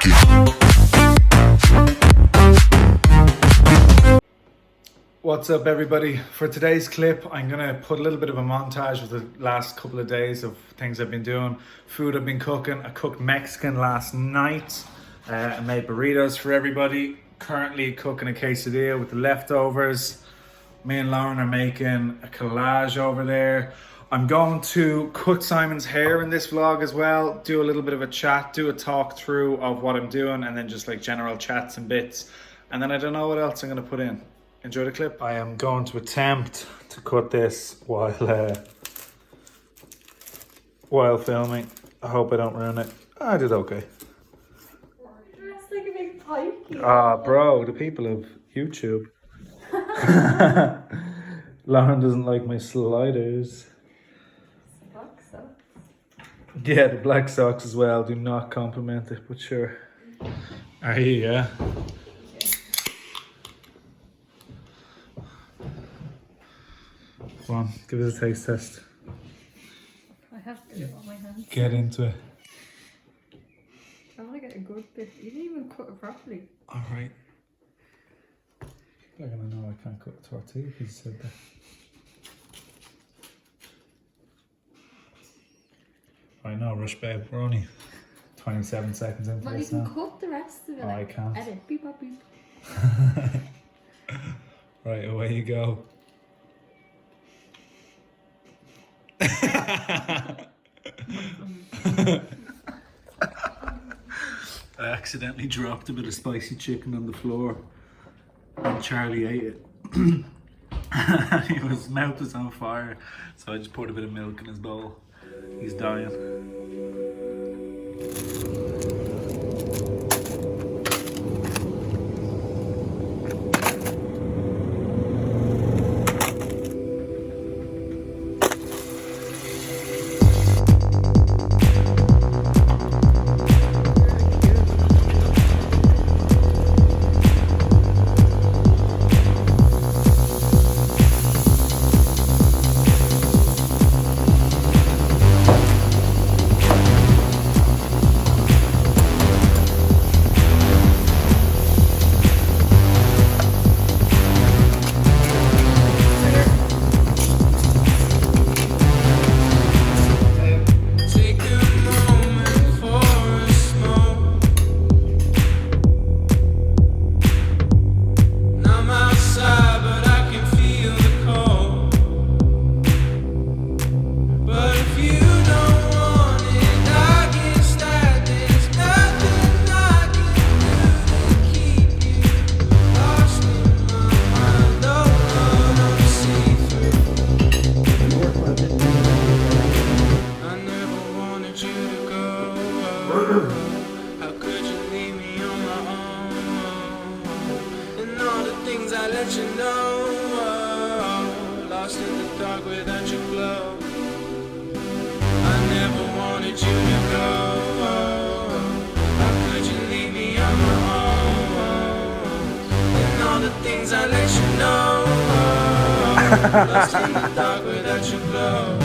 Jackie. What's up everybody? For today's clip I'm gonna put a little bit of a montage of the last couple of days of things I've been doing, food I've been cooking. I cooked Mexican last night. I made burritos for everybody. Currently cooking a quesadilla with the leftovers. Me and Lauren are making a collage over there. I'm going to cut Simon's hair in this vlog as well, do a little bit of a chat, do a talk through of what I'm doing, and then just like general chats and bits. And then I don't know what else I'm gonna put in. Enjoy the clip. I am going to attempt to cut this while filming. I hope I don't ruin it. I did okay. Dressed like a big pikey. Ah, bro, the people of YouTube. Lauren doesn't like my sliders. Black socks. Yeah, the black socks as well do not compliment it, but sure. Are you, yeah? Come on, give us a taste test. I have to do it on my hands. Get into it. I want to get a good bit. You didn't even cut it properly. Alright. They're gonna know I can't cook a tortilla if you said that. I know, rush babe, we're only 27 seconds into Well, you this can now. cut the rest of it. Oh, I can't. Edit. Beep, bop, beep. Right, away you go. I accidentally dropped a bit of spicy chicken on the floor and Charlie ate it. His mouth was on fire, so I just poured a bit of milk in his bowl. He's dying. How could you leave me on my own? And all the things I let you know, lost in the dark without your glow. I never wanted you to go. How could you leave me on my own? And all the things I let you know, lost in the dark without your glow.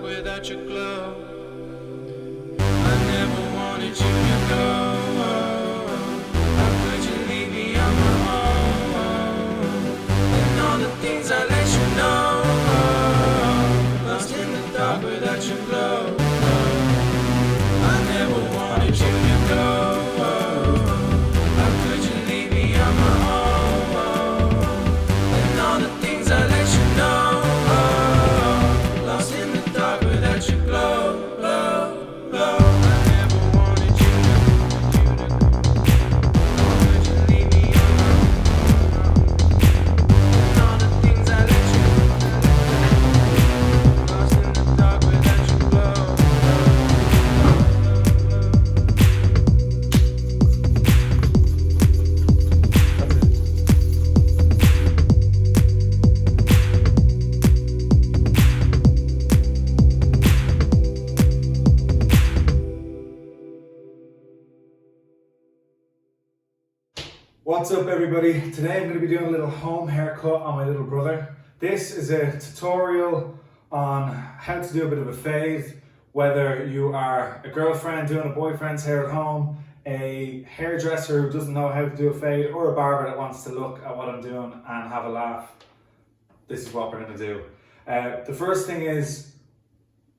Without your glow, I never wanted you to go. How could you leave? What's up everybody? Today I'm going to be doing a little home haircut on my little brother. This is a tutorial on how to do a bit of a fade, whether you are a girlfriend doing a boyfriend's hair at home, a hairdresser who doesn't know how to do a fade, or a barber that wants to look at what I'm doing and have a laugh. This is what we're going to do. The first thing is,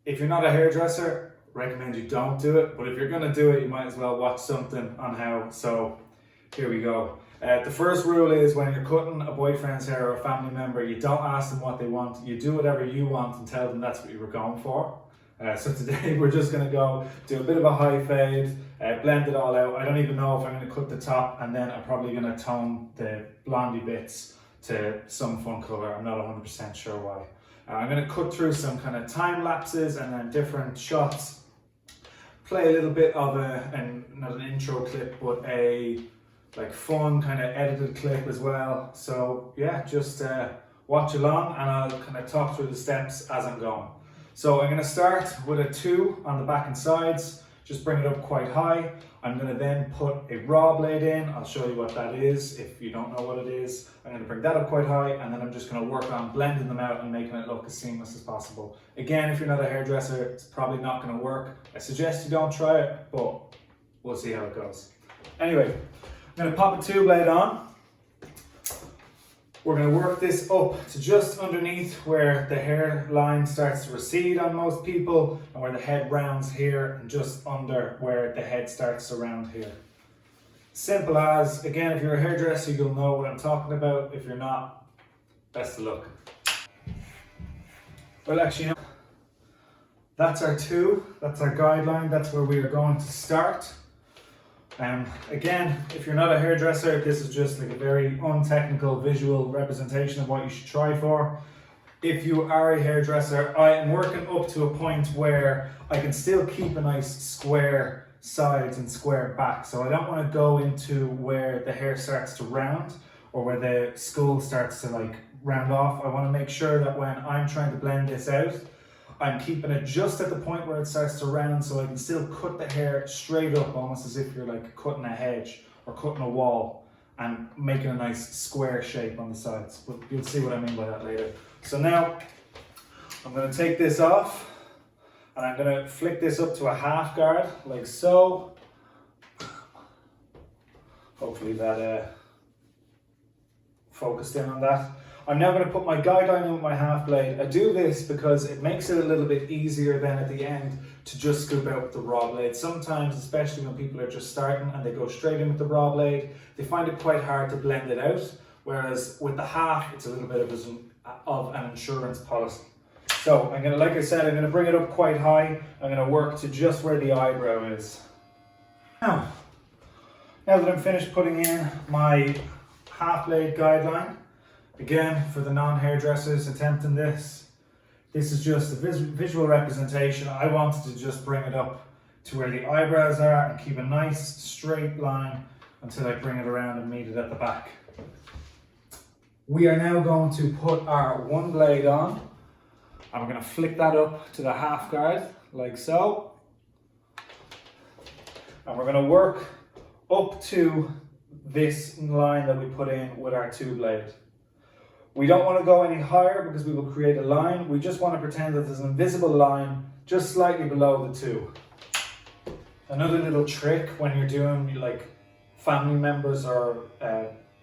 if you're not a hairdresser, recommend you don't do it, but if you're going to do it, you might as well watch something on how. So here we go. The first rule is when you're cutting a boyfriend's hair or a family member, you don't ask them what they want. You do whatever you want and tell them that's what you were going for. So today we're just going to go do a bit of a high fade, blend it all out. I don't even know if I'm going to cut the top, and then I'm probably going to tone the blondie bits to some fun colour. I'm not 100% sure why. I'm going to cut through some kind of time lapses and then different shots. Play a little bit of not an intro clip, but a like fun kind of edited clip as well. So yeah, just watch along and I'll kind of talk through the steps as I'm going. So I'm going to start with a 2 on the back and sides, just bring it up quite high. I'm going to then put a raw blade in. I'll show you what that is if you don't know what it is. I'm going to bring that up quite high, and then I'm just going to work on blending them out and making it look as seamless as possible. Again, if you're not a hairdresser, it's probably not going to work. I suggest you don't try it, but we'll see how it goes. Anyway, I'm going to pop a 2 blade on. We're going to work this up to just underneath where the hairline starts to recede on most people, and where the head rounds here, and just under where the head starts to round here. Simple as. Again, if you're a hairdresser, you'll know what I'm talking about. If you're not, best of luck. Well, actually, that's our 2, that's our guideline, that's where we are going to start. Again, if you're not a hairdresser, this is just like a very untechnical visual representation of what you should try for. If you are a hairdresser, I am working up to a point where I can still keep a nice square sides and square back. So I don't want to go into where the hair starts to round or where the skull starts to like round off. I want to make sure that when I'm trying to blend this out, I'm keeping it just at the point where it starts to round, so I can still cut the hair straight up, almost as if you're like cutting a hedge or cutting a wall, and making a nice square shape on the sides. But you'll see what I mean by that later. So now I'm going to take this off, and I'm going to flick this up to a half guard, like so. Hopefully that focused in on that. I'm now going to put my guideline in with my half blade. I do this because it makes it a little bit easier then at the end to just scoop out with the raw blade. Sometimes, especially when people are just starting and they go straight in with the raw blade, they find it quite hard to blend it out. Whereas with the half, it's a little bit of an insurance policy. So I'm going to, like I said, I'm going to bring it up quite high. I'm going to work to just where the eyebrow is. Now that I'm finished putting in my half blade guideline, again, for the non-hairdressers attempting this is just a visual representation. I wanted to just bring it up to where the eyebrows are and keep a nice straight line until I bring it around and meet it at the back. We are now going to put our 1 blade on. I'm going to flick that up to the half guard, like so. And we're going to work up to this line that we put in with our 2 blade. We don't want to go any higher because we will create a line. We just want to pretend that there's an invisible line just slightly below the 2. Another little trick when you're doing like family members or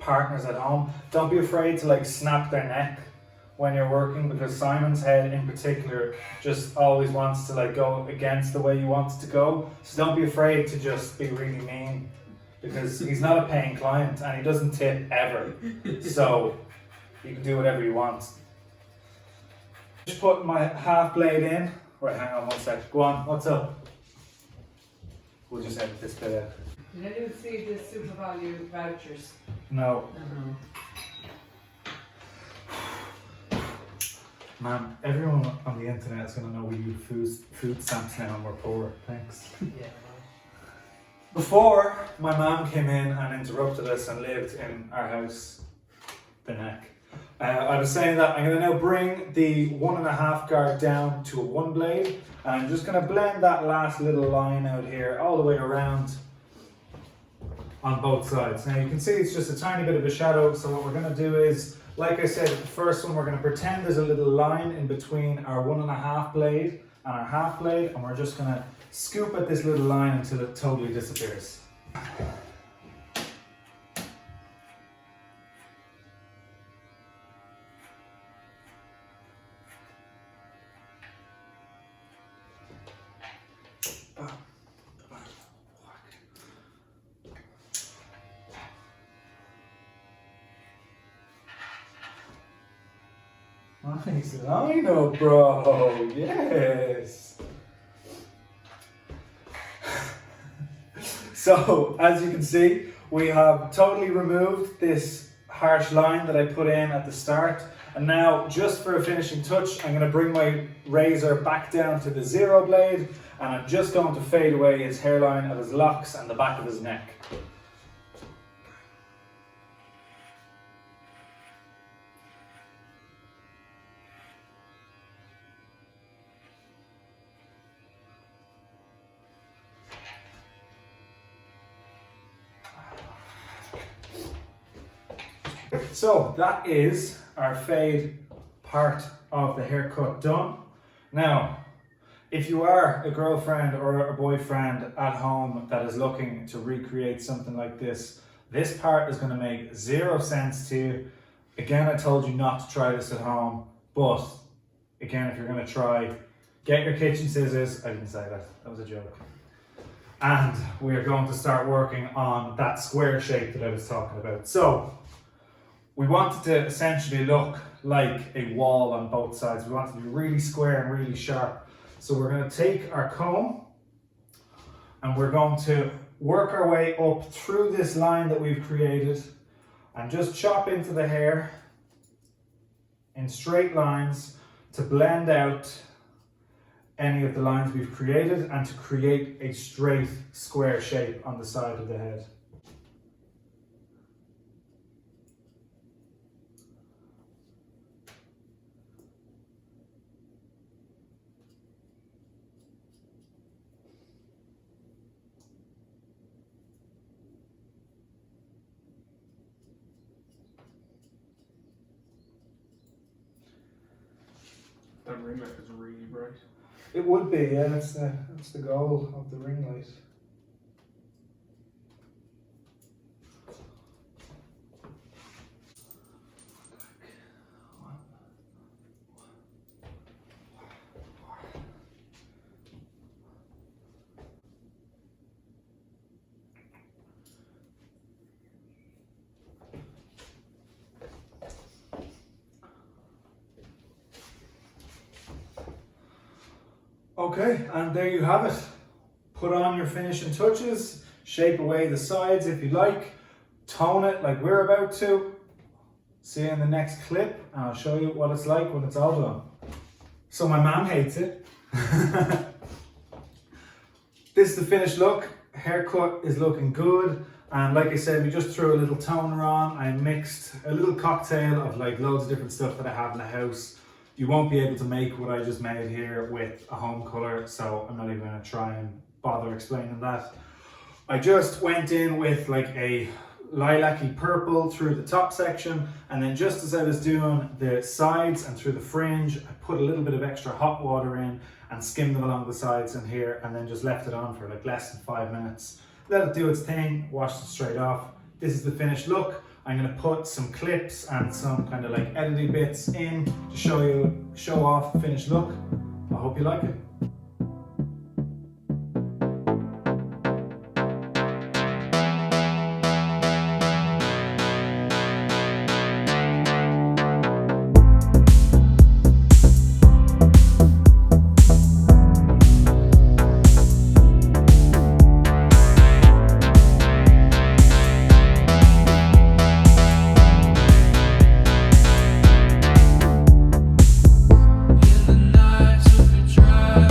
partners at home, don't be afraid to like snap their neck when you're working, because Simon's head in particular just always wants to like go against the way you want it to go. So don't be afraid to just be really mean, because he's not a paying client and he doesn't tip ever. So you can do whatever you want. Just put my half blade in. Right, hang on 1 sec. Go on, what's up? We'll just edit this bit out. Did anyone see the super value vouchers? No. Man, everyone on the internet is going to know we use food stamps now and we're poor. Thanks. Yeah. Before my mom came in and interrupted us and lived in our house, the neck. I was saying that I'm going to now bring the 1.5 guard down to a 1 blade, and I'm just going to blend that last little line out here all the way around on both sides. Now you can see it's just a tiny bit of a shadow, so what we're going to do is, like I said, the first one we're going to pretend there's a little line in between our 1.5 blade and our half blade, and we're just going to scoop at this little line until it totally disappears. Nice line up, bro. Yes. So, as you can see, we have totally removed this harsh line that I put in at the start. And now, just for a finishing touch, I'm going to bring my razor back down to the 0 blade, and I'm just going to fade away his hairline of his locks and the back of his neck. So that is our fade part of the haircut done. Now, if you are a girlfriend or a boyfriend at home that is looking to recreate something like this part is going to make 0 sense to you. Again, I told you not to try this at home, but again, if you're going to try, get your kitchen scissors. I didn't say that was a joke. And we are going to start working on that square shape that I was talking about. So, we wanted to essentially look like a wall on both sides. We want it to be really square and really sharp. So we're going to take our comb and we're going to work our way up through this line that we've created and just chop into the hair in straight lines to blend out any of the lines we've created and to create a straight square shape on the side of the head. That ring light is really bright. It would be, yeah, that's the goal of the ring light. Okay, and there you have it. Put on your finishing touches, shape away the sides if you like, tone it like we're about to. See you in the next clip, and I'll show you what it's like when it's all done. So my mom hates it. This is the finished look. Haircut is looking good. And like I said, we just threw a little toner on. I mixed a little cocktail of like loads of different stuff that I have in the house. You won't be able to make what I just made here with a home color, so I'm not even going to try and bother explaining that. I just went in with like a lilac-y purple through the top section, and then just as I was doing the sides and through the fringe, I put a little bit of extra hot water in and skimmed them along the sides in here, and then just left it on for like less than 5 minutes. Let it do its thing, washed it straight off. This is the finished look. I'm going to put some clips and some kind of like editing bits in to show off the finished look. I hope you like it. In the night, took a drive.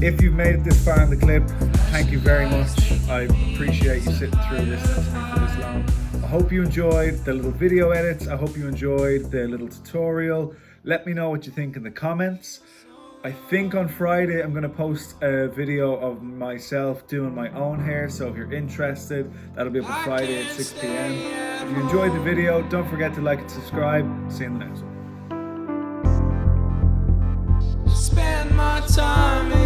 If you've made it this far in the clip, thank you very much. I appreciate you sitting through listening to me for this long. I hope you enjoyed the little video edits. I hope you enjoyed the little tutorial. Let me know what you think in the comments. I think on Friday I'm going to post a video of myself doing my own hair, so if you're interested, that'll be up on Friday at 6 p.m. If you enjoyed the video, don't forget to like and subscribe. See you in the next one. Spend my time